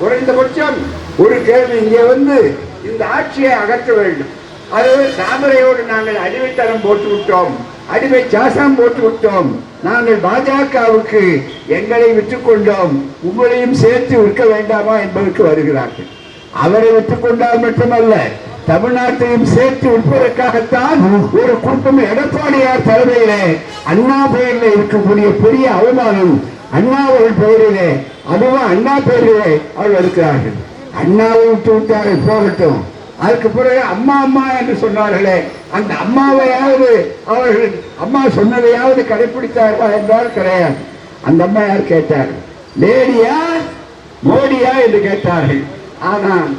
குறைந்தபட்சம் ஒரு கேள்வி இங்கே வந்து இந்த ஆட்சியை அகற்ற வேண்டும். அது தாமரையோடு நாங்கள் அடிமைத்தனம் போட்டு விட்டோம், அடிமை சாசம் போட்டு விட்டோம், நாங்கள் பாஜகவுக்கு எங்களை விற்றுக் கொண்டோம், உங்களையும் சேர்த்து விற்க வேண்டாமா என்பதற்கு வருகிறார்கள். அவரை விற்றுக் கொண்டால் மட்டுமல்ல, தமிழ்நாட்டையும் சேர்த்து விற்பதற்காகத்தான் ஒரு கூட்டம் எடப்பாடியார் தலைமையிலே அண்ணா பெயரில் இருக்கக்கூடிய பெரிய அவமானம் அண்ணா அவர்கள் பெயரிலே, அதுவும் அண்ணா பெயரிலே அவர்கள் இருக்கிறார்கள். அண்ணாவை விட்டு விட்டார்கள், போகட்டும். அதுக்கு பிறகு அம்மா அம்மா என்று சொன்னார்களே, அந்த அம்மாவையாவது அவர்கள் அம்மா சொன்னதையாவது கடைபிடித்தார்களா என்றால் கிடையாது. அந்த அம்மா யார் கேட்டார்கள்? லேடியா மோடியா என்று கேட்டார்கள். ஆனால்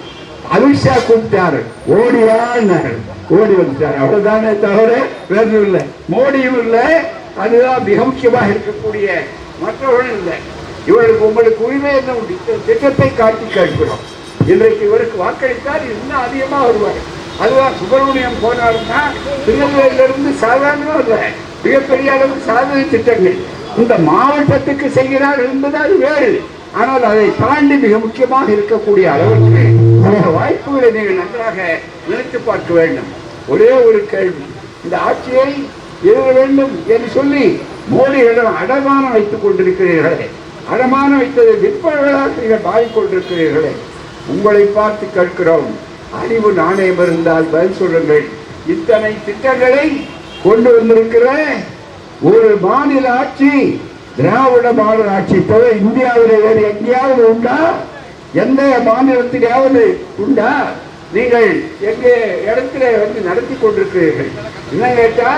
அமித்ஷா கூப்பிட்டாரு, ஓடியா, ஓடி வந்துட்டார். அவ்வளவுதானே தவிர வேறு இல்லை, மோடியும் இல்லை. அதுதான் மிக முக்கியமாக இருக்கக்கூடிய, மற்றவர்களும் இல்லை. இவர்களுக்கு உங்களுக்கு உரிமை என்ன திட்டத்தை காட்டி கேட்கிறோம். இன்றைக்கு இவருக்கு வாக்களித்தால் இன்னும் அதிகமாக வருவார். அதுதான் சுப்பிரமணியம் போனாருன்னா திருநெல்வேலியிலிருந்து சாதாரணமாக இல்லை, மிகப்பெரிய அளவு சாதனை திட்டங்கள் இந்த மாவட்டத்துக்கு செய்கிறார் என்பது அது வேறு. ஆனால் அதை தாண்டி மிக முக்கியமாக இருக்கக்கூடிய அளவுக்கு அந்த வாய்ப்புகளை நீங்கள் நன்றாக நினைத்து பார்க்க வேண்டும். ஒரே ஒரு கேள்வி, இந்த ஆட்சியை எழுத வேண்டும் என்று சொல்லி மோடியிடம் அடமானம் வைத்துக் கொண்டிருக்கிறீர்களே, அடமானம் வைத்ததை விற்பவர்களாக நீங்கள் பாதிக்கொண்டிருக்கிறீர்களே, உங்களை பார்த்து கேட்கிறோம். அறிவு நாணயம் இருந்தால் பதில் சொல்லுங்கள். இத்தனை திட்டங்களை கொண்டு வந்திருக்கிற ஒரு மாநில ஆட்சி திராவிட மாநில ஆட்சி தவிர இந்தியாவில் வேறு எங்கேயாவது உண்டா? எந்த மாநிலத்திலாவது உண்டா? நீங்கள் எங்கே இடத்துல வந்து நடத்தி கொண்டிருக்கிறீர்கள். என்ன கேட்டா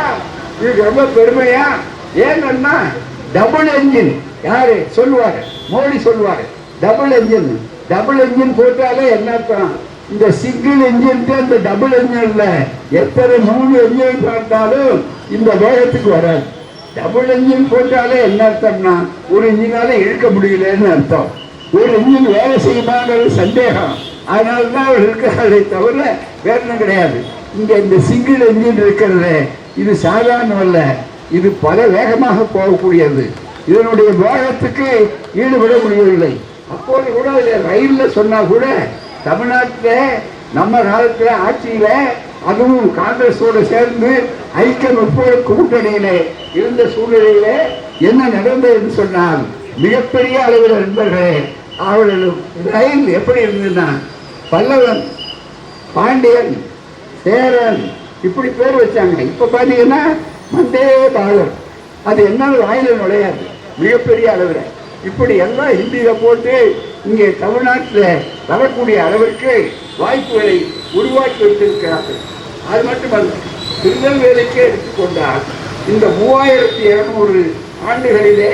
இது ரொம்ப பெருமையா? ஏன்னா டபுள் என்ஜின் யாரு சொல்லுவாரு? மோடி சொல்லுவாரு டபுள் என்ஜின். டபுள் என்ஜின் போட்டாலே என்ன அர்த்தம்? இந்த சிங்கிள் என்ஜின் இந்த டபுள் என்ஜின்ல எத்தனை 3 என்ஜின் பார்த்தாலும் இந்த வேகத்துக்கு வராது. டபுள் என்ஜின் போட்டாலே என்ன அர்த்தம்னா ஒரு இன்ஜினால இழுக்க முடியலன்னு அர்த்தம். ஒரு இன்ஜின் வேலை செய்யுமாங்கிறது சந்தேகம். அதனாலதான் அவர் இருக்கிறாரே தவிர வேற கிடையாது. இங்க இந்த சிங்கிள் என்ஜின் இருக்கிறது, இது சாதாரணம் அல்ல, இது பல வேகமாக போகக்கூடியது. இதனுடைய வேகத்துக்கு ஈடுபட முடியவில்லை. அப்போது கூட ரயில்ல சொன்னா கூட தமிழ்நாட்டில் நம்ம காலத்தில் ஆட்சியில அதுவும் காங்கிரஸோடு சேர்ந்து ஐக்கிய முற்போக்கு கூட்டணியில இருந்த சூழ்நிலையில என்ன நடந்தது என்று சொன்னால் மிகப்பெரிய அளவில் நண்பர்களே, அவர்கள் ரயில் எப்படி இருந்ததுன்னா பல்லவன், பாண்டியன், சேரன் இப்படி பேர் வச்சாங்க. இப்ப பாத்தீங்கன்னா வந்தே பாரத், அது என்ன வாயில நுழையாது மிகப்பெரிய அளவில். இப்படி எல்லாம் ஹிந்தியில போட்டு இங்கே தமிழ்நாட்டில் வரக்கூடிய அளவிற்கு வாய்ப்புகளை உருவாக்கி வைத்திருக்கிறார்கள். அது மட்டுமல்ல, திருநெல்வேலிக்கே எடுத்துக்கொண்டால் இந்த 3200 ஆண்டுகளிலே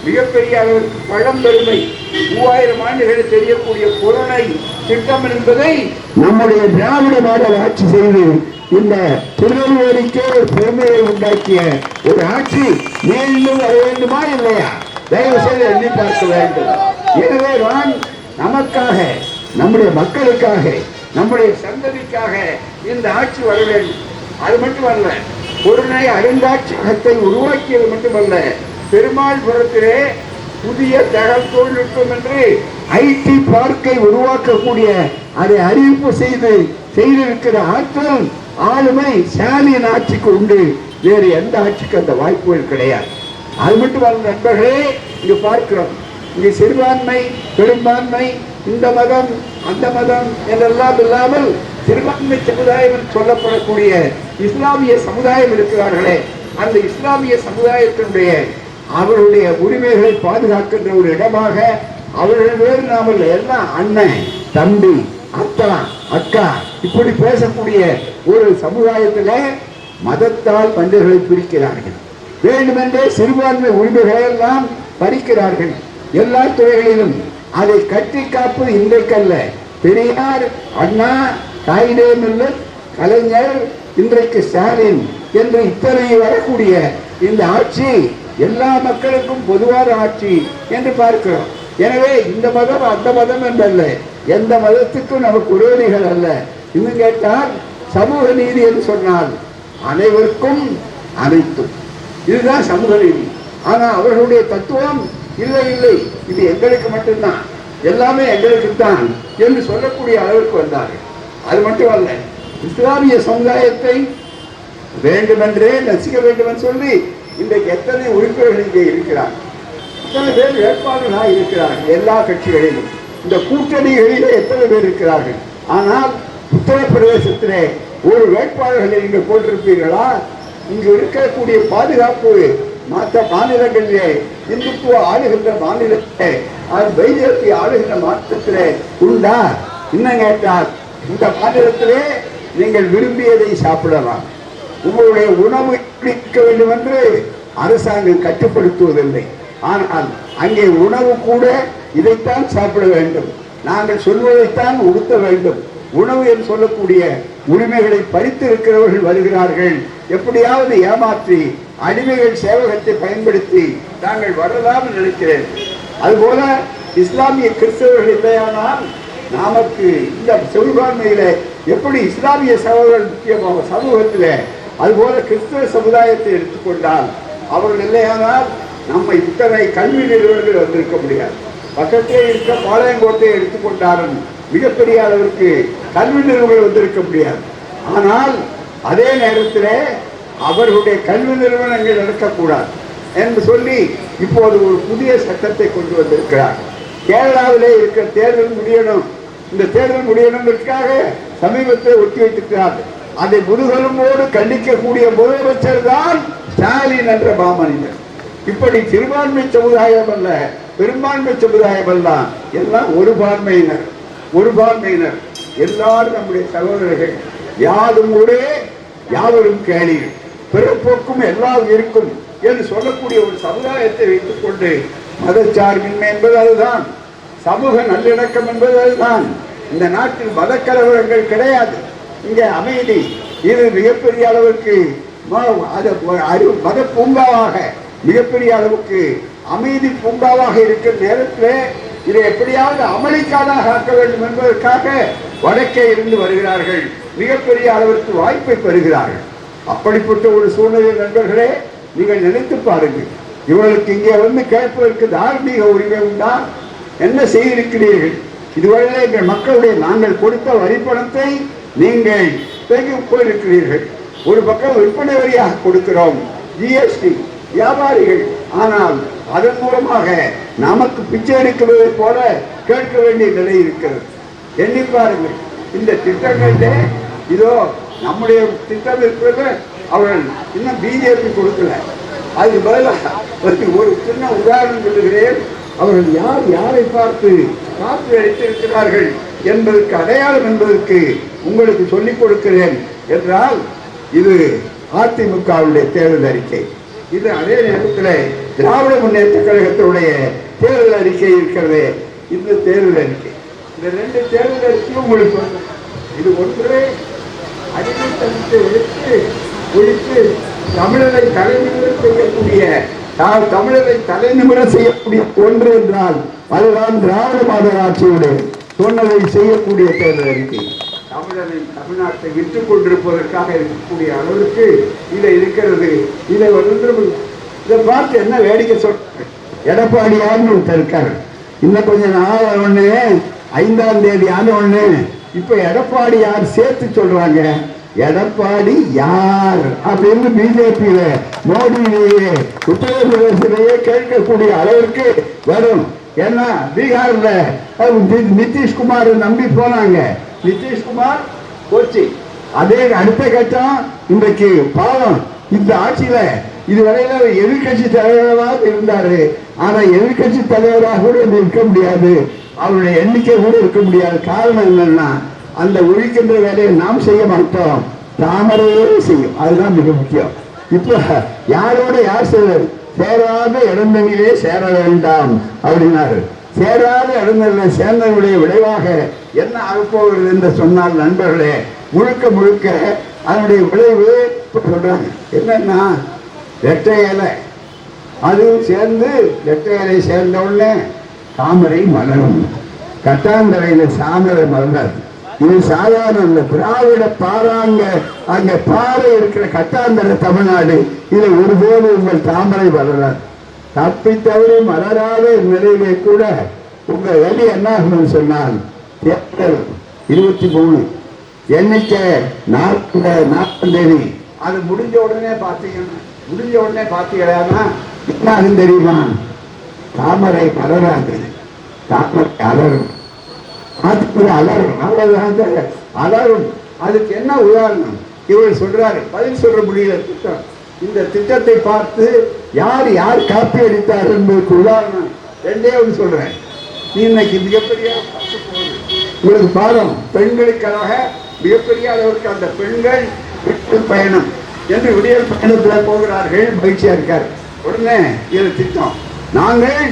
மிகப்பெரிய அளவிற்கு பழம்பெருமை 3000 ஆண்டுகளில் தெரியக்கூடிய கொரோனை திட்டம் என்பதை நம்முடைய திராவிட மாடல் ஆட்சி செய்து இந்த திருநெல்வேலிக்கே ஒரு பெருமையை உண்டாக்கிய ஒரு ஆட்சி மீண்டும் வர வேண்டுமா இல்லையா? தயவு செய்து எண்ணி பார்க்க வேண்டும். எனவே நான் நமக்காக, நம்முடைய மக்களுக்காக, நம்முடைய சந்ததிக்காக இந்த ஆட்சி வர வேண்டும். அது மட்டுமல்ல, பொருளை அருங்காட்சியகத்தை உருவாக்கியது மட்டுமல்ல, பெருமாள்புரத்திலே புதிய தகவல் தொழில்நுட்பம் என்று ஐடி பார்க்கை உருவாக்கக்கூடிய அதை அறிவிப்பு செய்திருக்கிற ஆற்றல் ஆளுமை ஸ்டாலின் ஆட்சிக்கு உண்டு. வேறு எந்த ஆட்சிக்கு அந்த வாய்ப்புகள் கிடையாது. அது மட்டுமல்ல நண்பர்களே, இங்கு பார்க்கிறோம், இங்கு சிறுபான்மை பெரும்பான்மை, இந்த மதம் அந்த மதம் என்றெல்லாம் இல்லாமல் சிறுபான்மை சமுதாயம் சொல்லப்படக்கூடிய இஸ்லாமிய சமுதாயம் இருக்கிறார்களே, அந்த இஸ்லாமிய சமுதாயத்தினுடைய அவருடைய உரிமைகளை பாதுகாக்கின்ற ஒரு இடமாக அவர்கள் வேறு நாமல் எல்லாம் அண்ணன் தம்பி அத்தா அக்கா இப்படி பேசக்கூடிய ஒரு சமுதாயத்தில் மதத்தால் மனிதர்களை பிரிக்கிறார்கள். வேண்டுமென்றே சிறுபான்மை உரிமைகளை எல்லாம் பறிக்கிறார்கள். எல்லா துறைகளிலும் அதை கட்டி காப்பது இன்றைக்கல்ல. பெரியார், அண்ணா, காயிதே கலைஞர், இன்றைக்கு ஸ்டாலின் என்று இத்தனை வரக்கூடிய இந்த ஆட்சி எல்லா மக்களுக்கும் பொதுவான ஆட்சி என்று பார்க்கிறோம். எனவே இந்த மதம் அந்த மதம் என்றல்ல, எந்த மதத்துக்கும் நமக்கு விரோதிகள் அல்ல. இன்னும் கேட்டால் சமூக நீதி என்று சொன்னால் அனைவருக்கும் அனைத்தும், இதுதான் சமூக நீதி. ஆனால் அவர்களுடைய தத்துவம் இல்லை இல்லை, இது எங்களுக்கு மட்டும்தான், எல்லாமே எங்களுக்கு தான் என்று சொல்லக்கூடிய அளவுக்கு வந்தார்கள். அது மட்டுமல்ல, இஸ்லாமிய சமுதாயத்தை வேண்டுமென்றே நசிக்க வேண்டும் என்று சொல்லி இன்றைக்கு எத்தனை உறுப்பினர்கள் இங்கே இருக்கிறார், எத்தனை பேர் வேட்பாளர்களாக இருக்கிறார்கள். எல்லா கட்சிகளிலும் இந்த கூட்டணிகளிலே எத்தனை பேர் இருக்கிறார்கள். ஆனால் உத்தரப்பிரதேசத்திலே ஒரு வேட்பாளர்களை நீங்கள் போட்டிருப்பீர்களா? இங்கு இருக்கக்கூடிய பாதுகாப்பு மற்ற மாநிலங்களிலே இந்துத்துவ ஆளுகின்ற மாநிலத்திலே பிஜேபி ஆளுகின்ற மாநிலத்திலே உண்டா? இன்னும் கேட்டால் இந்த மாநிலத்திலே நீங்கள் விரும்பியதை சாப்பிடலாம், உங்களுடைய உணவு இருக்க வேண்டும் என்று அரசாங்கம் கட்டுப்படுத்துவதில்லை. ஆனால் அங்கே உணவு கூட இதைத்தான் சாப்பிட வேண்டும், நாங்கள் சொல்வதைத்தான் உடுத்த வேண்டும். உணவு என்று சொல்லக்கூடிய உரிமைகளை பறித்து இருக்கிறவர்கள் வருகிறார்கள். எப்படியாவது ஏமாற்றி அடிமைகள் சேவகத்தை பயன்படுத்தி நாங்கள் வரலாம் நினைக்கிறேன். அதுபோல இஸ்லாமிய கிறிஸ்தவர்கள் இல்லையானால் நமக்கு இந்த சிறுபான்மையில எப்படி இஸ்லாமிய சகோதரர்கள் முக்கியமாக சமூகத்தில், அதுபோல கிறிஸ்தவ சமுதாயத்தை எடுத்துக்கொண்டால் அவர்கள் இல்லையானால் நம்ம இத்தனை கல்வி நிறுவனங்கள் வந்திருக்க முடியாது. பக்கத்தே இருக்க பாளையங்கோட்டையை எடுத்துக்கொண்டாலும் மிகப்பெரிய அளவிற்கு கல்வி நிறுவனங்கள் வந்திருக்க முடியாது. ஆனால் அதே நேரத்தில் அவர்களுடைய கல்வி நிறுவனங்கள் நடக்கக்கூடாது என்று சொல்லி இப்போது ஒரு புதிய சட்டத்தை கொண்டு வந்திருக்கிறார். கேரளாவிலே இருக்கிற தேர்தல் முடியணும், இந்த தேர்தல் முடியணுங்கிறதுக்காக சமீபத்தில் ஒட்டி வைத்திருக்கிறார்கள். அதை முதுகெலும்போடு கண்டிக்கக்கூடிய முதலமைச்சர் தான் ஸ்டாலின் என்ற மாமனிதர். இப்படி சிறுபான்மை சமுதாயம் அல்ல, பெரும்பான்மை சமுதாயம் அல்ல, எல்லாம் ஒரு பான்மையினர் எல்லாரும் நம்முடைய சகோதரர்கள். யாரும் ஒரே யாவரும் கேளீர், பிறப்போக்கும் எல்லாம் இருக்கும் என்று சொல்லக்கூடிய ஒரு சமுதாயத்தை வைத்துக் கொண்டு மதச்சார்பின்மை என்பது அதுதான், சமூக நல்லிணக்கம் என்பது அதுதான். இந்த நாட்டில் மத கலவரங்கள் கிடையாது, இங்கே அமைதி. இது மிகப்பெரிய அளவுக்கு மத பூங்காவாக, மிகப்பெரிய அளவுக்கு அமைதி பூங்காவாக இருக்கிற நேரத்தில் இதை எப்படியாவது அமளிக்காதாக ஆக்க வேண்டும் என்பதற்காக வடக்கே இருந்து வருகிறார்கள், மிகப்பெரிய அளவிற்கு வாய்ப்பை பெறுகிறார்கள். அப்படிப்பட்ட ஒரு சூழ்நிலை நண்பர்களே, நீங்கள் நினைத்து பாருங்கள். இவர்களுக்கு இங்கே வந்து கேட்பதற்கு தார்மீக உரிமை உண்டா? என்ன செய்திருக்கிறீர்கள்? இதுவரை எங்கள் மக்களுடைய நாங்கள் கொடுத்த வரிப்பணத்தை நீங்கள் தேங்கி போயிருக்கிறீர்கள். ஒரு பக்கம் விற்பனை வரியாக கொடுக்கிறோம், ஜிஎஸ்டி, வியாபாரிகள். ஆனால் அதன் மூலமாக நமக்கு பிச்சை எடுக்குவதை போல கேட்க வேண்டிய நிலை இருக்கிறது. எண்ணி பாருங்கள், இந்த திட்டங்கள்ல இதோ நம்முடைய திட்டம் இருக்கிறது, அவர்கள் இன்னும் பிஜேபி கொடுக்கல. அதுக்கு பதிலாக ஒரு சின்ன உதாரணம் சொல்லுகிறேன். அவர்கள் யாரை பார்த்து காப்பு அளித்திருக்கிறார்கள் என்பதற்கு அடையாளம் என்பதற்கு உங்களுக்கு சொல்லிக் கொடுக்கிறேன் என்றால், இது அதிமுகவுடைய தேர்தல் அறிக்கை, இது அதே நேரத்தில் திராவிட முன்னேற்ற கழகத்தினுடைய தேர்தல் அறிக்கை இருக்கிறது. இந்த தேர்தல் அறிக்கை, இந்த ரெண்டு தேர்தல் அறிக்கையும் உங்களுக்கு இது ஒன்றே அடிமைத்தனத்தை ஒழித்து தமிழரை தலைநிமிரம் செய்யக்கூடிய, தமிழரை தலைநிமிரம் செய்யக்கூடிய ஒன்று என்றால் அதுதான் திராவிட மாடல் ஆட்சியுடைய சொன்னதை செய்யக்கூடிய தேர்தல் அறிக்கை. தமிழ்நாட்டை விற்றுக் கொண்டிருப்பதற்காக இருக்கக்கூடிய அளவிற்கு இதை இருக்கிறது. இதை பார்த்து என்ன வேடிக்கை சொல்ற, எடப்பாடியார்னு ஒருத்தர் இருக்காரு. இன்னும் கொஞ்சம் நாள் ஒண்ணு, 5ஆம் தேதி ஆன ஒண்ணு, இப்ப எடப்பாடியார் சேர்த்து சொல்றாங்க. எடப்பாடி யார் அப்படின்னு பிஜேபியில, மோடியிலேயே, உத்தரப்பிரதேசிலேயே கேட்கக்கூடிய அளவிற்கு வரும். ஏன்னா பீகார்ல நிதிஷ்குமார் நம்பி போனாங்க, நிதிஷ்குமார் போச்சு. அதே அடுத்த கட்டம் இன்றைக்கு பாவம் இந்த ஆட்சியில இதுவரையில எதிர்கட்சி தலைவராக இருந்தாரு. ஆனா எதிர்கட்சி தலைவராக கூட இருக்க முடியாது, அவருடைய எண்ணிக்கை கூட இருக்க முடியாது. காரணம் என்னன்னா, அந்த ஒழிக்கின்ற வேலையை நாம் செய்ய மாட்டோம், தாமரையே செய்யும். அதுதான் மிக முக்கியம். இப்ப யாரோட யார் சேராத இடங்களிலே சேர வேண்டாம் அப்படின்னாரு. சேராத இடங்களில் சேர்ந்தவருடைய விளைவாக என்ன ஆகப்போகிறது என்று சொன்னால் நண்பர்களே, முழுக்க அதனுடைய விளைவு சொல்றாங்க. என்னன்னா, ரெட்டை இலை அதுவும் சேர்ந்து, ரெட்டை இலை சேர்ந்த உடனே தாமரை மலரும், கட்டாந்தரையில சாமரை மலராது. இது சாதாரண திராவிட பாறாங்க, அங்க பாறை இருக்கிற கட்டாந்தரை தமிழ்நாடு, இதுல ஒருபோது உங்கள் தாமரை வளராது. தப்பி தவறி மலராத நிலையிலே கூட உங்க வேலை என்ன ஆகும்னு சொன்னால் தேர்தல் 23 எண்ணிக்கை 4ஆம் தேதி. அது முடிஞ்ச உடனே பார்த்தீங்கன்னா என்ன ஆகும் தெரியுமா? தாமரை மலராது, தாமரை அலரும், அலரும், அவ்வளவுதான் அலரும். அதுக்கு என்ன உதாரணம்? இவர் சொல்றாரு, பதில் சொல்ற முடியல திட்டம். இந்த திட்டத்தை பார்த்து யார் யார் காப்பி அடித்தார் என்பதற்கு உதாரணம் ரெண்டே ஒன்று சொல்றேன். நீ இன்னைக்கு மிகப்பெரிய உங்களுக்கு பாடம், பெண்களுக்காக மிகப்பெரிய அளவுக்கு அந்த பெண்கள் பயணம் என்று விடியல் பயணத்தில் போகிறார்கள், மகிழ்ச்சியா இருக்காரு. உடனே இது திட்டம், நாங்கள்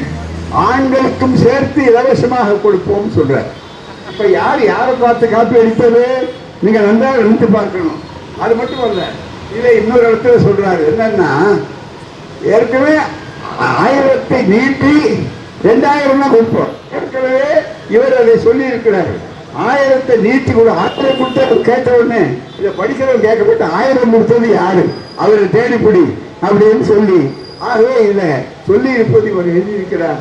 ஆண்களுக்கும் சேர்த்து இலவசமாக கொடுப்போம் சொல்ற. இப்ப யாரை பார்த்து காப்பி அடித்தது? நீங்க நன்றாக நினைத்து பார்க்கணும். அது மட்டும் அல்ல, இதை இன்னொரு இடத்துல சொல்றாரு. என்னன்னா, ஏற்கனவே 1000 நீட்டி 2000 கொடுப்போம். ஏற்கனவே இவர் அதை சொல்லி இருக்கிறார். 1000 நீட்டி கூட 1000 கொடுத்து கேட்ட உடனே இதை படிக்கிறவங்க கேட்கப்பட்டு 1000 கொடுத்தது யாரு? அவரை தேடிப்படி அப்படின்னு சொல்லி, ஆகவே இதை சொல்லி இருப்பது இவர் எழுதியிருக்கிறார்.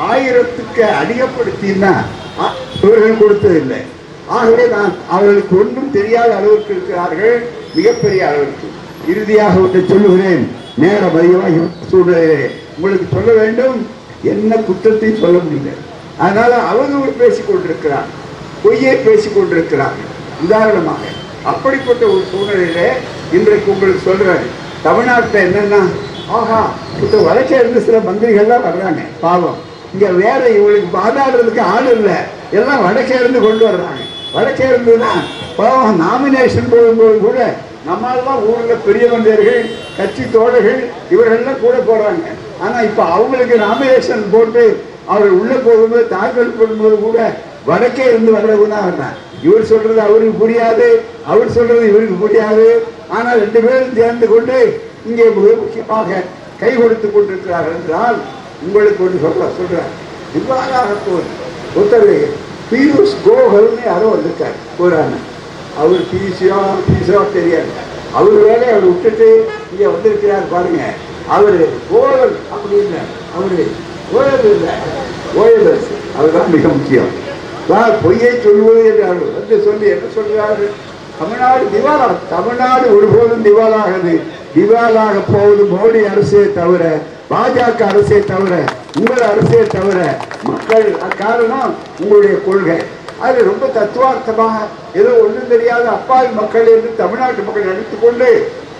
1000க்கு அதிகப்படுத்தினா இவர்கள் கொடுத்ததில்லை. ஆகவே நான் அவர்களுக்கு ஒன்றும் தெரியாத அளவிற்கு இருக்கிறார்கள், மிகப்பெரிய அளவிற்கு. இறுதியாக ஒன்றை சொல்லுகிறேன், நேரம் அதிகமாக சூழ்நிலையிலே உங்களுக்கு சொல்ல வேண்டும். என்ன குற்றத்தையும் சொல்ல முடியல. அதனால அவதூறு பேசிக் கொண்டிருக்கிறார், பொய்யை பேசிக் கொண்டிருக்கிறார். உதாரணமாக அப்படிப்பட்ட ஒரு சூழ்நிலையிலே இன்றைக்கு உங்களுக்கு சொல்றாரு, தமிழ்நாட்டில் என்னன்னா, ஆஹா இந்த வழக்கே இருந்து சில மந்திரிகள்லாம் வர்றாங்க, பாவம் இங்க வேற இவங்களுக்கு பாதாடுறதுக்கு ஆள் இல்லை, எல்லாம் வடக்கே இருந்து கொண்டு வர்றாங்க. வடக்கே இருந்துன்னா பாவம் நாமினேஷன் போகும்போது கூட நம்மளால்தான் ஊர்ல பெரிய மந்திரிகள், கட்சி தோழர்கள் இவர்கள்லாம் கூட போறாங்க. ஆனா இப்ப அவங்களுக்கு நாமினேஷன் போட்டு அவர் உள்ள போகும்போது தாக்கல் பண்ணும்போது கூட வடக்கே இருந்து வர்றதுதான் வர்றாங்க. இவர் சொல்றது அவருக்கு புரியாது, அவர் சொல்றது இவருக்கு புரியாது. ஆனால் 2 பேரும் சேர்ந்து கொண்டு இங்கே மிக முக்கியமாக கை கொடுத்து கொண்டிருக்கிறார்கள் என்றால் உங்களுக்கு ஒன்று சொல்றார். இவ்வாறாக ஒருத்தர் பியூஷ் கோகல்னு யாரோ வந்திருக்கார் போறாங்க. அவர் பிசியோ தெரியாது. அவர் வேலையை அவர் விட்டுட்டு இங்க வந்திருக்கிறார் பாருங்க. அவரு கோகல் அப்படி இல்லை, அவரு ஓயல் இல்லை, ஓயலஸ். அதுதான் மிக முக்கியம். பொய்யை சொல்வது என்று அவர் வந்து சொல்லி என்ன சொல்கிறாரு? தமிழ்நாடு திவாலா, தமிழ்நாடு ஒருபோதும் திவாலாகாது. திவாலாக போவது மோடி அரசே தவிர, பாஜக அரசே தவிர, உங்கள் அரசே தவிர மக்கள். காரணம் உங்களுடைய கொள்கை. அது ரொம்ப தத்துவார்த்தமாக ஏதோ ஒன்றும் தெரியாத அப்பாவி மக்கள் என்று தமிழ்நாட்டு மக்கள் நினைத்துக் கொண்டு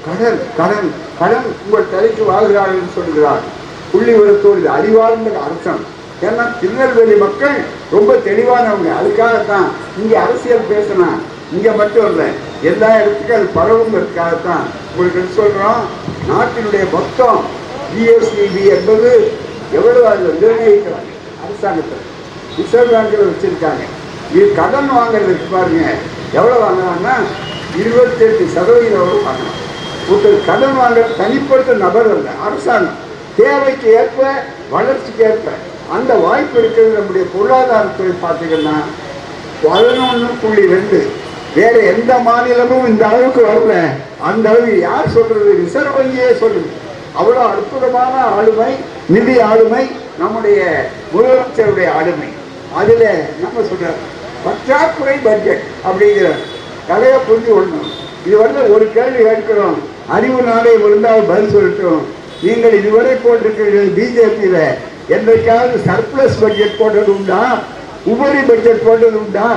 கடன் கடன் கடன் உங்கள் தலைக்கு வாழ்கிறார்கள் என்று சொல்கிறார். புள்ளி விவரத்தோடு இது அறிவார்ந்த அர்த்தம். ஏன்னா திருநெல்வேலி மக்கள் ரொம்ப தெளிவானவங்க. அதுக்காகத்தான் இங்க அரசியல் பேசினா இங்க மட்டும் இல்லை, எல்லா இடத்துக்கும் அது பரவுங்கிறதுக்காகத்தான் உங்களுக்கு சொல்றோம். நாட்டினுடைய மொத்தம் ஜிஎஸ்டிபி என்பது எவ்வளவு அதில் நிர்ணயிக்கிறாங்க அரசாங்கத்தில், ரிசர்வ் பேங்கில் வச்சிருக்காங்க. இது கடன் வாங்குறதுக்கு பாருங்க எவ்வளவு வாங்குறாங்கன்னா 28% வாங்கலாம். ஒருத்தர் கடன் வாங்குற தனிப்பட்ட நபர் அல்ல, அரசாங்கம் தேவைக்கு ஏற்ப வளர்ச்சிக்கு ஏற்ப அந்த வாய்ப்பு இருக்கிறது. நம்முடைய பொருளாதாரத்துறை பார்த்தீங்கன்னா 11.2. வேற எந்த மாநிலமும் இந்த அளவுக்கு வரல. அந்த அளவு யார் சொல்றது? ரிசர்வ் வங்கியே சொல்லுது. அவ்வளவு அற்புதமான ஆளுமை, நிதி ஆளுமை நம்முடைய முதலமைச்சருடைய ஆளுமை. அதுல நம்ம சொல்ற பற்றாக்குறை பட்ஜெட் அப்படிங்கிற கதையை புரிஞ்சு கொள்ளணும். இது வந்து ஒரு கேள்வி கேட்கிறோம், அறிவு நாளை இருந்தால் பதில் சொல்லட்டும். நீங்கள் இதுவரை போட்டிருக்கிறீர்கள் பிஜேபியில என்றைக்காவது சர்ப்ளஸ் பட்ஜெட் போட்டது உண்டா? உபரி பட்ஜெட் போட்டது உண்டா?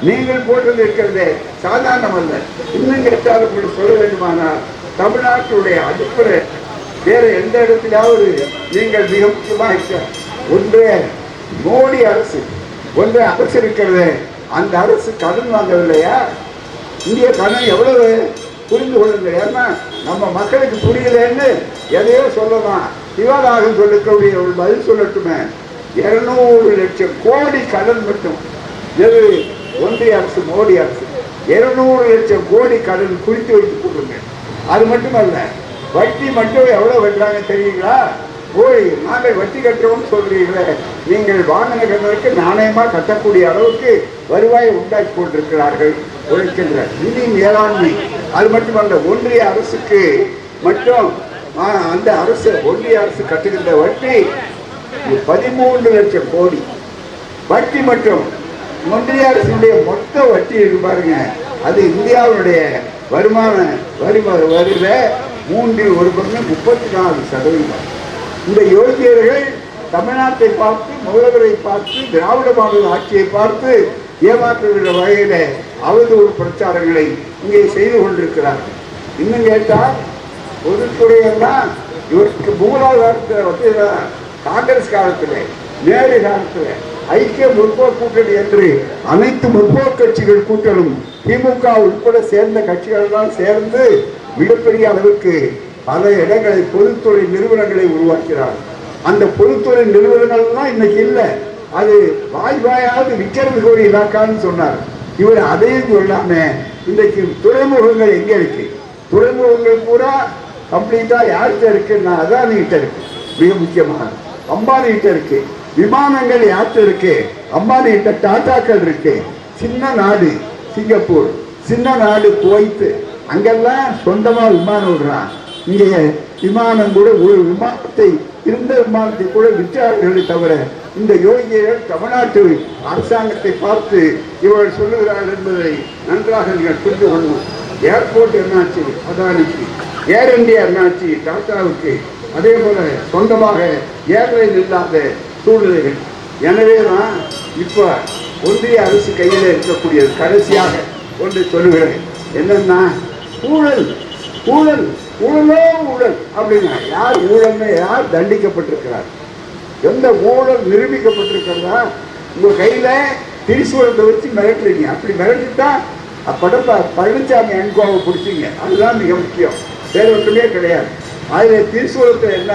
நீங்கள் போட்டது இருக்கிறதே சாதாரணம் அல்ல. இன்னும் கேட்டாலும் உங்களுக்கு சொல்ல வேண்டுமானால் தமிழ்நாட்டுடைய அடிப்படை வேற எந்த இடத்திலாவது நீங்கள் மிக முக்கியமாக ஒன்றே மோடி அரசு, ஒன்றே அரசு இருக்கிறது. அந்த அரசு கடன் வாங்கவில்லையா? இந்திய கடன் எவ்வளவு புரிந்து கொள்ளுங்கள். ஏன்னா நம்ம மக்களுக்கு புரியலன்னு எதையோ சொல்லலாம். விவாதம் சொல்லக்கூடிய ஒரு பதில் சொல்லட்டுமே. 200 லட்சம் கோடி கடன் மட்டும் எது ஒன்றிய அரசு, மோடி அரசு 200 லட்சம் கோடி கடன் குறித்து வைத்துக் கொள்ளுங்க. அது மட்டுமல்ல, வட்டி மட்டும் எவ்வளவு வெட்டுறாங்க தெரியுங்களா? போய் நாங்கள் வட்டி கட்டுறோம்னு சொல்றீங்களே, நீங்கள் வாங்கின கடனுக்கு நாணயமா கட்டக்கூடிய அளவுக்கு வருவாயை உண்டாக்கி கொண்டிருக்கிறார்கள். உழைக்கின்ற நிதி மேலாண்மை. அது மட்டுமல்ல, ஒன்றிய அரசுக்கு மட்டும் அந்த அரசு ஒன்றிய அரசு கட்டுகின்ற வட்டி 13 லட்சம் கோடி. வட்டி மற்றும் ஒன்றிய அரசினுடைய மொத்த வட்டி இருக்கு பாருங்க, அது இந்தியாவுடைய வருமான வரியில 1/3 34%. இந்த யோகியர்கள் தமிழ்நாட்டை பார்த்து, முதல்வரை பார்த்து, திராவிட மாடல் ஆட்சியை பார்த்து ஏமாற்றுகிற வகையில அவதூறு பிரச்சாரங்களை இங்கே செய்து கொண்டிருக்கிறார்கள். இன்னும் கேட்டால் பொதுத்துறையெல்லாம் இவருக்கு மூலாதாரத்தில் வந்து காங்கிரஸ் காலத்தில், நேரு காலத்தில் ஐக்கிய முற்போக்கு கூட்டணி என்று அனைத்து முற்போக்கு கட்சிகள் கூட்டலும் திமுக உட்பட சேர்ந்த கட்சிகள் எல்லாம் சேர்ந்து மிகப்பெரிய அளவுக்கு பல இடங்களை பொதுத்துறை நிறுவனங்களை உருவாக்கிறார். அந்த பொதுத்துறை நிறுவனங்கள்லாம் இன்னைக்கு இல்லை, அது வாய்வாயாவது விற்கிறது ஒரு இலாக்கான்னு சொன்னார். இவர் அதையும் சொல்லாம இன்றைக்கு துறைமுகங்கள் எங்க இருக்கு? துறைமுகங்கள் பூரா கம்ப்ளீட்டா யார்கிட்ட இருக்குன்னா அதானி கிட்ட இருக்கு, மிக முக்கியமாக அம்பானி கிட்ட இருக்கு. விமானங்கள் யார்கிட்ட இருக்கு? அம்பானி கிட்ட டாட்டாக்கள் இருக்கு. சின்ன நாடு சிங்கப்பூர், சின்ன நாடு குவைத், அங்கெல்லாம் சொந்தமா விமானம் விடுறான். இங்கே விமானம் கூட ஒரு விமானத்தை, இருந்த விமானத்தை கூட விற்றார்களே தவிர இந்த யோகியர்கள் தமிழ்நாட்டு அரசாங்கத்தை பார்த்து இவர்கள் சொல்லுகிறார்கள் என்பதை நன்றாக நீங்கள் புரிந்து கொள்ளணும். ஏர்போர்ட் என்னாச்சு அதானிக்கு, ஏர் இந்தியா என்னாச்சு டாட்டாவுக்கு, அதே போல சொந்தமாக ஏர்லைன் இல்லாத சூழ்நிலைகள். எனவே தான் இப்போ ஒன்றிய அரசு கையில் இருக்கக்கூடியது. கடைசியாக ஒன்று சொல்லுகிறேன், என்னன்னா ஊழல் ஊழல் ஊழலோ ஊழல் அப்படின்னா யார் ஊழல்னு யார் தண்டிக்கப்பட்டிருக்கிறார்? எந்த ஊழல் நிரூபிக்கப்பட்டிருக்கிறதா? உங்க கையில திரிசூலத்தை வச்சு மிரட்டுறீங்க. அப்படி மிரட்டிட்டா படப்ப பழனிசாமி அன்கோவை பிடிச்சிங்க, அதுதான் மிக முக்கியம், வேற ஒன்றுமே கிடையாது. அதில் திரிசூலத்தில் என்ன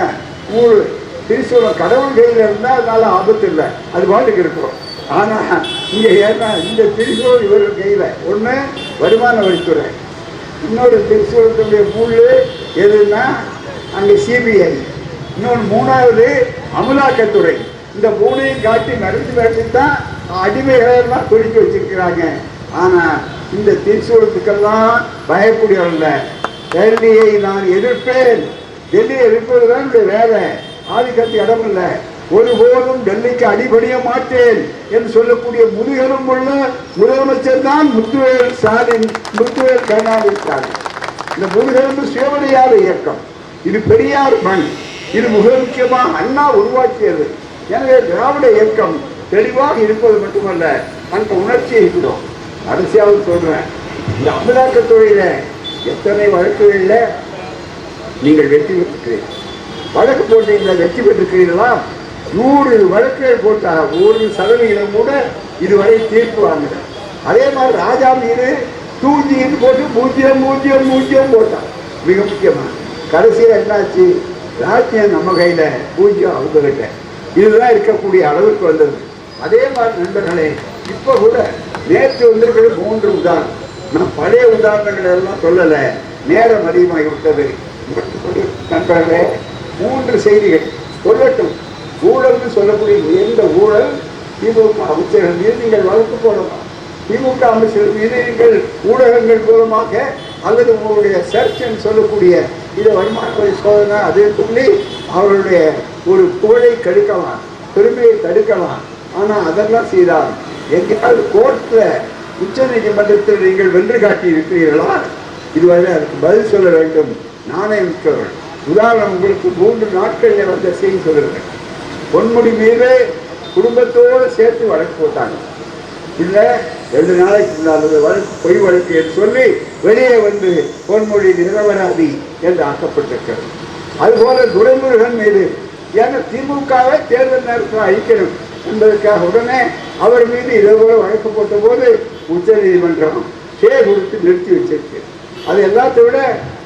ஊழல்? திரிசூலம் கடவுள் கையில் இருந்தால் அதனால ஆபத்து இல்லை, அது பாட்டுக்கு இருக்கிறோம். ஆனால் இங்கே ஏன்னா இந்த திரிசூலம் இவர்கள் கையில், ஒன்று வருமான வரித்துறை, இன்னொரு திரிசூலத்துடைய முள் எதுன்னா அங்கே சிபிஐ, இன்னொன்று மூணாவது அமலாக்கத்துறை. இந்த மூணையும் காட்டி மிரட்டி தான் அடிமைகளெல்லாம் துடிக்க வச்சிருக்கிறாங்க. ஆனால் இந்த திரிசூலத்துக்கெல்லாம் பயக்கூடியவர்கள. டெல்லியை நான் எதிர்ப்பேன், டெல்லியை எதிர்ப்பதுதான் என்னுடைய வேலை, ஆதிக்கத்து இடம் இல்லை, ஒருபோதும் டெல்லிக்கு அடிபடிய மாட்டேன் என்று சொல்லக்கூடிய முதுகெலும் உள்ள முதலமைச்சர் தான் முத்துவேல் ஸ்டாலின், முத்துவேல் கருணாநிதி ஸ்டாலின். இந்த முதுகெலும்பு சுயமரியாத இயக்கம், இது பெரியார் மண், இது மிக முக்கியமாக அண்ணா உருவாக்கியது. எனவே திராவிட இயக்கம் தெளிவாக இருப்பது மட்டுமல்ல, அந்த உணர்ச்சியை இருக்கிறோம். அரசியாவது சொல்றேன், இந்த அமலாக்கத்துறையில எத்தனை வழக்குகளில் நீங்கள் வெற்றி பெற்றிருக்கிறீர்கள்? வழக்கு போட்டீங்களா? வெற்றி பெற்றிருக்கிறீர்களா? 100 வழக்குகள் போட்டால் 1% கூட இதுவரை தீர்ப்பு வாங்கல. அதே மாதிரி ராஜா மீது 2 போட்டு 0 போட்டான். மிக முக்கியமாக கடைசியில் என்னாச்சு? ராஜ்யம் நம்ம கையில், 0 அவங்ககிட்ட. இதுதான் இருக்கக்கூடிய அளவுக்கு வந்தது. அதே மாதிரி நண்பர்களே, இப்போ கூட நேற்று வந்திருக்கிற 3 உதாரணம், நான் பழைய உதாரணங்கள் எல்லாம் சொல்லலை, நேரம் அதிகமாகி விட்டது. நண்பர்களே, 3 செய்திகள் சொல்லட்டும். ஊழல்னு சொல்லக்கூடிய எந்த ஊழல் திமுக அமைச்சர்கள் மீது நீங்கள் வழக்கு போடலாம். திமுக அமைச்சர்கள் மீது நீங்கள் ஊடகங்கள் மூலமாக அல்லது உங்களுடைய சர்ச் சொல்லக்கூடிய இதை வருமான வரி சோதனை அதை சொல்லி அவர்களுடைய ஒரு புகழை கெடுக்கலாம், பெருமையை தடுக்கலாம். ஆனால் அதெல்லாம் செய்தால் எங்கேயாவது கோர்ட்டில், உச்ச நீதிமன்றத்தில் நீங்கள் வென்று காட்டி இருக்கிறீர்களா? இதுவரை அதுக்கு பதில் சொல்ல வேண்டும். நாணயம் மிக்கவர்கள். உதாரணம் உங்களுக்கு 3 நாட்களில் வந்த செய்தி சொல்லுங்கள். பொன்முடி மீது குடும்பத்தோடு சேர்த்து வழக்கு போட்டாங்க. இல்லை 2 நாளைக்கு முன்னால் வழக்கு பொய் வழக்கு என்று சொல்லி வெளியே வந்து பொன்முடி நிரபராதி என்று ஆக்கப்பட்டிருக்கிறது. அதுபோல துரைமுருகன் மீது, ஏன்னா திமுகவை தேர்தல் நேரத்தில் அழிக்கணும் என்பதற்காக உடனே அவர் மீது இதேபோல வழக்கு போட்ட போது உச்ச நீதிமன்றம் ஸ்டே கொடுத்து நிறுத்தி வச்சிருக்கு. அது எல்லாத்தை விட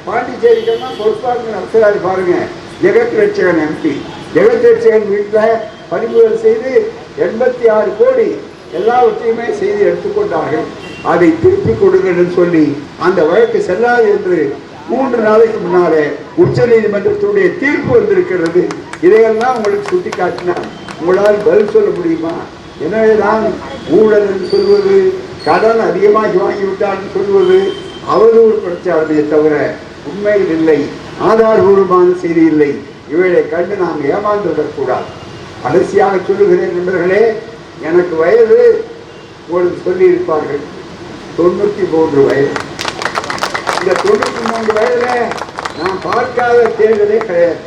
பாண்டிச்சேரிக்கெல்லாம் பொறுப்பாக நடத்துறாரு பாருங்க, ஜெகத் ரட்சகன் எம்பி. ஜெகத் ரட்சகன் வீட்டில் பறிமுதல் செய்து 86 கோடி எல்லாவற்றையுமே செய்து எடுத்துக்கொண்டார்கள். அதை திருப்பி கொடுங்கன்னு சொல்லி அந்த வழக்கு செல்லாது என்று 3 நாளைக்கு முன்னாலே உச்ச நீதிமன்றத்துடைய தீர்ப்பு வந்திருக்கிறது. இதையெல்லாம் உங்களுக்கு சுட்டி காட்டினார். உங்களால் பதில் சொல்ல முடியுமா? எனவேதான் ஊழல் என்று சொல்வது, கடன் அதிகமாகி வாங்கிவிட்டான்னு சொல்வது அவதூறு பிரச்சாரத்தை தவிர உண்மையில் இல்லை, ஆதாரபூர்வமான செய்தி இல்லை. இவைகளை கண்டு நாம் ஏமாந்து விடக்கூடாது. கடைசியாக சொல்லுகிறேன் நண்பர்களே, எனக்கு வயது உங்களுக்கு சொல்லி இருப்பார்கள் 93 வயது. இந்த 93 வயதுல நான் பார்க்காத தேர்தலே கிடையாது.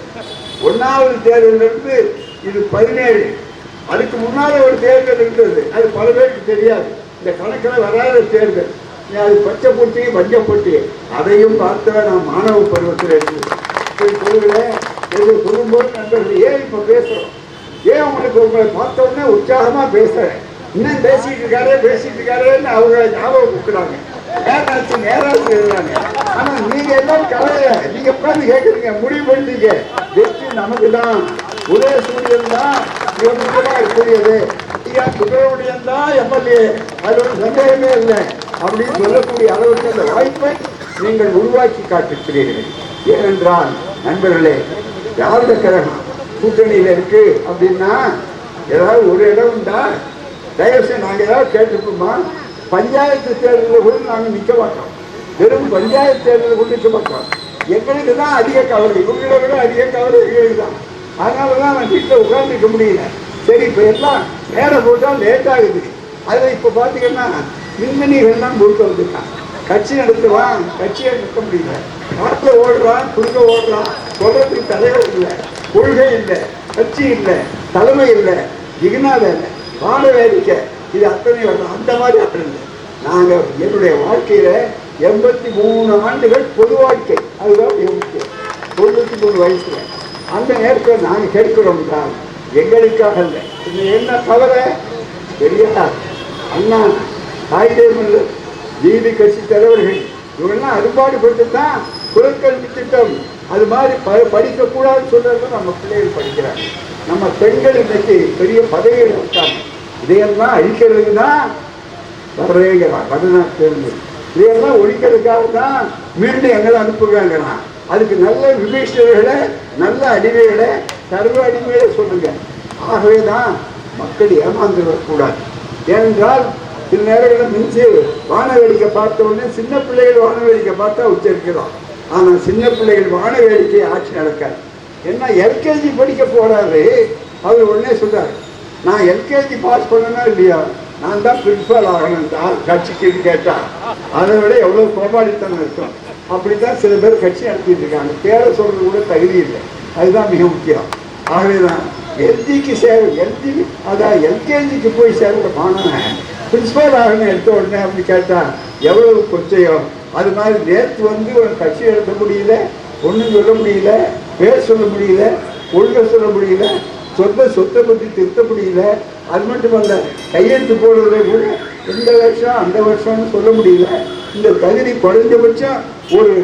1வது தேர்தலிருந்து இது 17. அதுக்கு முன்னால ஒரு தேர்தல் இருந்தது, அது பல பேருக்கு தெரியாது. இந்த கணக்கில் வராத தேர்தல், அது பச்சை போட்டி வஞ்ச போட்டி, அதையும் பார்த்த நான் மாணவ பருவத்தில் இருந்தது. சொல்லும்போது நண்பர்கள் ஏன் இப்ப பேசுறோம், ஏன் உங்களை பார்த்த உடனே உற்சாகமா பேசுறேன், இன்னும் பேசிட்டு இருக்காருன்னு அவங்க ஞாபகம் கொடுக்குறாங்க, நேராச்சு எழுதுறாங்க. ஆனா நீங்க எல்லாம் கலைய நீங்க உட்கார்ந்து கேட்குறீங்க, முடிவு பண்ணிட்டீங்க, வெற்றி நமக்கு தான், உதயசூரியன் தான் இருக்கக்கூடியது, சுப்பிரமணியன் தான் எம்எல்ஏ, அது ஒரு சந்தேகமே இல்லை அப்படின்னு சொல்லக்கூடிய அளவுக்கு அந்த வாய்ப்பை நீங்கள் உருவாக்கி காட்டிருக்கிறீர்கள். ஏனென்றால் நண்பர்களே, திராவிட கழகம் கூட்டணியில் இருக்கு அப்படின்னா ஏதாவது ஒரு இடம் உண்டா? தயவுசெய்து நாங்கள் ஏதாவது கேட்டுப்போமா? பஞ்சாயத்து தேர்தலில் கூட நாங்கள் நிற்க மாட்டோம், வெறும் பஞ்சாயத்து தேர்தலில் கூட நிற்க மாட்டோம். எங்களுக்கு தான் அதிக கவலை, இவங்களை விட அதிக கவலை எங்களுக்கு தான். அதனால தான் நான் வீட்டில் உட்காந்துருக்க முடியல. சரி, இப்போ எல்லாம் நேரம் போட்டால் லேட் ஆகுது. அதில் இப்போ பார்த்தீங்கன்னா மின்மணிகள் தான் கொடுக்க வந்துருக்கான். கட்சி நடத்துவான், கட்சியை நிற்க முடியல, காட்டில் ஓடுறான், குறுக்க ஓடுறான், சொல்றதுக்கு தலைவர் இல்லை, கொள்கை இல்லை, கட்சி இல்லை, தலைமை இல்லை, இகனாத இல்லை, வாழ வேடிக்கை, இது அத்தனை வரலாம். அந்த மாதிரி அப்படி நாங்கள் என்னுடைய வாழ்க்கையில 83 ஆண்டுகள் பொது வாழ்க்கை, அதுதான் முக்கியம். 93 வயசுல அந்த நேரத்தில் நாங்கள் கேட்கிறோம் தான், எங்களுக்காக இல்லை. இது என்ன தவிர பெரியார், அண்ணா, காய்தேமல், நீதி கட்சி தலைவர்கள் இவங்கெல்லாம் அறுபாடுபட்டு தான் குலக்கல்வி திட்டம் அது மாதிரி படிக்கக்கூடாதுன்னு சொல்றது நம்ம பிள்ளைகள் படிக்கிறாங்க. நம்ம பெண்கள் இன்னைக்கு பெரிய பதவிகள் இருக்காங்க. இதையெல்லாம் அழிக்கிறதுக்கு தான் வர்றேங்கிறான் தமிழ்நாட்டு தேர்தல். இதையெல்லாம் ஒழிக்கிறதுக்காக தான் மீண்டும் எங்களை அனுப்புகிறாங்கிறான். அதுக்கு நல்ல விமர்சகர்களை, நல்ல அடிமைகளை, சர்வ அடிமைகளை சொல்லுங்க. ஆகவே தான் மக்கள் ஏமாந்து வரக்கூடாது. ஏனென்றால் சில நேரங்களில் மிஞ்சி வானவேடிக்கை பார்த்த உடனே சின்ன பிள்ளைகள் வானவேடிக்கை பார்த்தா உச்சரிக்கிறோம். ஆனால் சின்ன பிள்ளைகள் வானவேடிக்கை ஆட்சி நடக்காது. என்ன எல்கேஜி படிக்க போறாரு, அவர் உடனே சொல்றாரு, நான் எல்கேஜி பாஸ் பண்ணனா இல்லையா, நான் தான் பிரின்சிபால் ஆகணும் கட்சிக்கு கேட்டா, அதை விட எவ்வளவு கோபாடித்தனம் இருக்கும். அப்படித்தான் சில பேர் கட்சி நடத்திட்டு இருக்காங்க. பேரை சொல்றது கூட தகுதி இல்லை, அதுதான் மிக முக்கியம். ஆகவேதான் எல்ஜிக்கு அதான் எல்கேஜிக்கு போய் சேர்ந்த மாணவன் பிரின்சிபால் ஆகணும் எடுத்த உடனே அப்படி கேட்டா எவ்வளவு கொச்சையோ. அது மாதிரி நேற்று ஒரு கட்சி நடத்த முடியல, ஒன்றும் சொல்ல முடியல, பேர் சொல்ல முடியல, ஒழுங்க சொல்ல முடியல, சொத்தை பற்றி திருத்த முடியல. அது மட்டுமல்ல, கையெழுத்து போடுறதை கூட இந்த வருஷம் அந்த வருஷம்னு சொல்ல முடியல. இந்த தகுதி குறைஞ்சபட்சம் ஒரு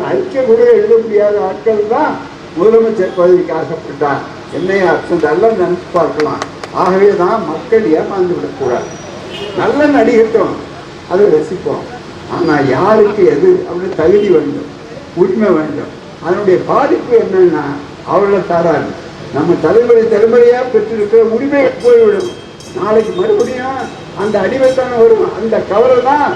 அறிக்கை கூட எழுத முடியாத ஆட்கள் தான் முதலமைச்சர் பதவிக்கு ஆசைப்பட்டார். என்னைய அர்த்தம் எல்லாம் நினைச்சு பார்க்கலாம். ஆகவே தான் மக்கள் ஏமாந்து விடக்கூடாது. நல்ல நடிகட்டும், அதை ரசிப்போம். ஆனால் யாருக்கு எது அப்படின்னு தகுதி வேண்டும், உரிமை வேண்டும். அதனுடைய பாதிப்பு என்னன்னா அவளை தராது. நம்ம தலைமுறையாக பெற்றிருக்கிற உரிமை போய்விடும். நாளைக்கு மறுபடியும் அந்த அடிமைத்தனம் வரும். அந்த கவலை தான்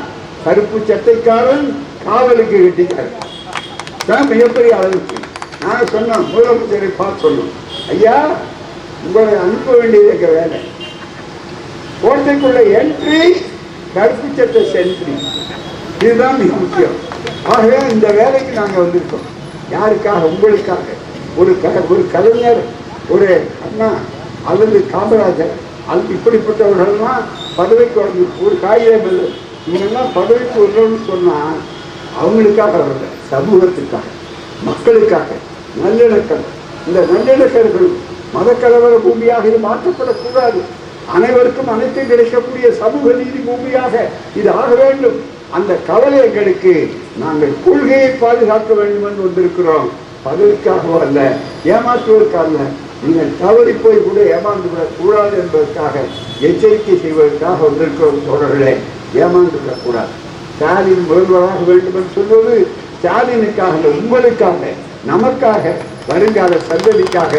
கருப்பு சட்டைக்காரன் காவலுக்கு கட்டிக்காரன் மிகப்பெரிய அளவுக்கு. நான் சொன்னோம், முதலமைச்சரை பார்த்து சொன்னோம், ஐயா உங்களை அனுப்ப வேண்டியது வேலை, கோட்டைக்குள்ள என்ட்ரி கருப்பு சட்டை சென்ட்ரி, இதுதான் மிக முக்கியம். ஆகவே இந்த வேலைக்கு நாங்கள் வந்திருக்கோம். யாருக்காக? உங்களுக்காக. ஒரு கலைஞர், ஒரு அண்ணா அல்லது காமராஜர் அது இப்படிப்பட்டவர்கள்லாம் பதவிக்கு வந்து ஒரு காகிதம் இல்லை, இவங்கெல்லாம் பதவிக்கு வரணும்னு சொன்னால் அவங்களுக்காக வரல, சமூகத்துக்காக, மக்களுக்காக. நல்லிணக்கம், இந்த நல்லிணக்கர்கள் மதக்கலவர பூமியாக இது மாற்றப்படக்கூடாது. அனைவருக்கும் அனைத்தும் கிடைக்கக்கூடிய சமூக நீதி பூமியாக இது ஆக வேண்டும். அந்த கவலை எங்களுக்கு. நாங்கள் கொள்கையை பாதுகாக்க வேண்டும் என்று வந்திருக்கிறோம். பதவிக்காக அல்ல, ஏமாற்றுவதற்காக அல்ல. நீங்கள் தவறி போய் கூட ஏமாந்து விடக்கூடாது என்பதற்காக, எச்சரிக்கை செய்வதற்காக வந்திருக்கிறோம். தோழர்களே, ஏமாந்து விடக்கூடாது. ஸ்டாலின் முதல்வராக வேண்டும் என்று சொல்வது ஸ்டாலினுக்காக, உங்களுக்காக, நமக்காக, வருங்கால சந்ததிக்காக.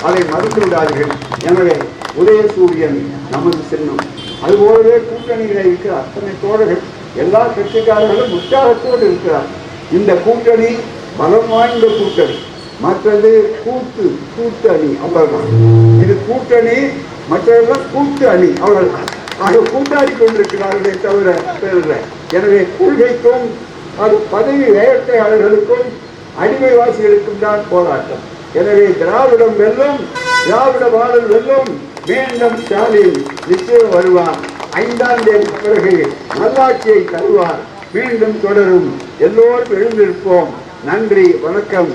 அதை மறந்து விடாதீர்கள். எனவே உதயசூரியன் நமது சின்னம். அதுபோலவே கூட்டணியில் இருக்கிற அத்தனை தோழர்கள், எல்லா கட்சிக்காரர்களும் உற்சாகத்தோடு இருக்கிறார். இந்த கூட்டணி பலம் வாய்ந்த கூட்டணி. மற்றது கூட்டணி, அவ்வளவுதான். இது கூட்டணி மற்றவர்கள் கூட்டு அணி, அவர்கள் கூட்டாடி கொண்டிருக்கிறார்களே தவிர பெறல. எனவே கொள்கைக்கும் அது பதவி வேட்டையாளர்களுக்கும் அடிமைவாசிகளுக்கும் தான் போராட்டம். எனவே திராவிடம் வெல்லும், திராவிட மாடல் வெல்லும். மீண்டும் ஸ்டாலின் நிச்சயம் வருவார். 5ஆம் தேதி பிறகு நல்லாட்சியை தருவார். மீண்டும் தொடரும். எல்லோரும் எழுந்திருப்போம். நன்றி, வணக்கம்.